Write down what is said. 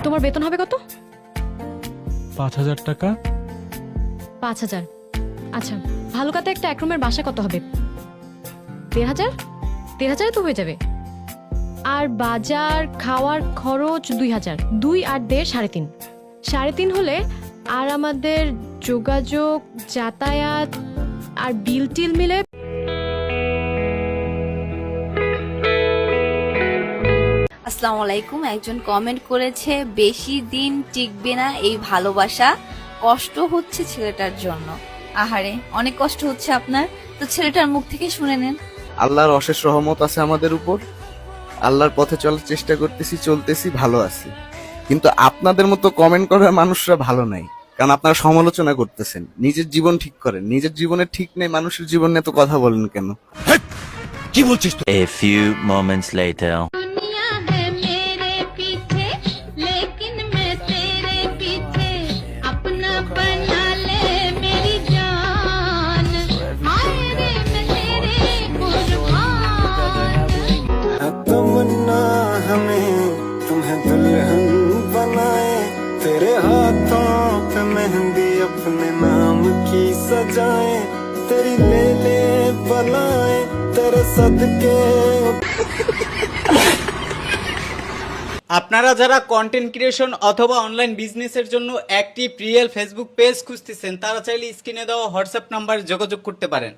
তোমার বেতন হবে কত? 5,000 টাকা। 5,000। আচ্ছা, ভালুকাতে একটা এক রুমের বাসা কত হবে? 1,500? 1,500 তো হয়ে যাবে। আর বাজার খাওয়ার খরচ 2,000। 2 আর 1.5 3.5। 3.5 হলে আর আমাদের যোগাযোগ, যাতায়াত আর বিল টিল মিলে আসসালামু আলাইকুম। একজন কমেন্ট করেছে, বেশি দিন টিকবে না এই ভালোবাসা, কষ্ট হচ্ছে ছেলেটার জন্য। আহারে, অনেক কষ্ট হচ্ছে আপনার, তো ছেলেটার মুখ থেকে শুনে নেন। আল্লাহর অশেষ রহমত আছে আমাদের উপর, আল্লাহর পথে চলার চেষ্টা করতেছি, চলতেছি, ভালো আছি। কিন্তু আপনাদের মতো কমেন্ট করার মানুষরা ভালো নাই, কারণ আপনারা সমালোচনা করতেছেন। নিজের জীবন ঠিক করেন, নিজের জীবনে ঠিক নেই, মানুষের জীবন নিয়ে তো কথা বলেন কেন? কি বলছিস? A few moments later. दुनिया है मेरे पीछे लेकिन मैं तेरे पीछे अपना बना ले मेरी जान हाय रे मैं तेरे कुर्बान तमन्ना हमें तुम्हें दुल्हन बनाए, तेरे हाथों पे मेहंदी अपने नाम की सजाए, तेरी ले ले बनाए तेरे सदके। আপনারা যারা কন্টেন্ট ক্রিয়েশন অথবা অনলাইন বিজনেসের জন্য অ্যাক্টিভ রিয়েল ফেসবুক পেজ খুঁজতেছেন, তারা চাইলে স্ক্রিনে দেওয়া হোয়াটসঅ্যাপ নাম্বারে যোগাযোগ করতে পারেন।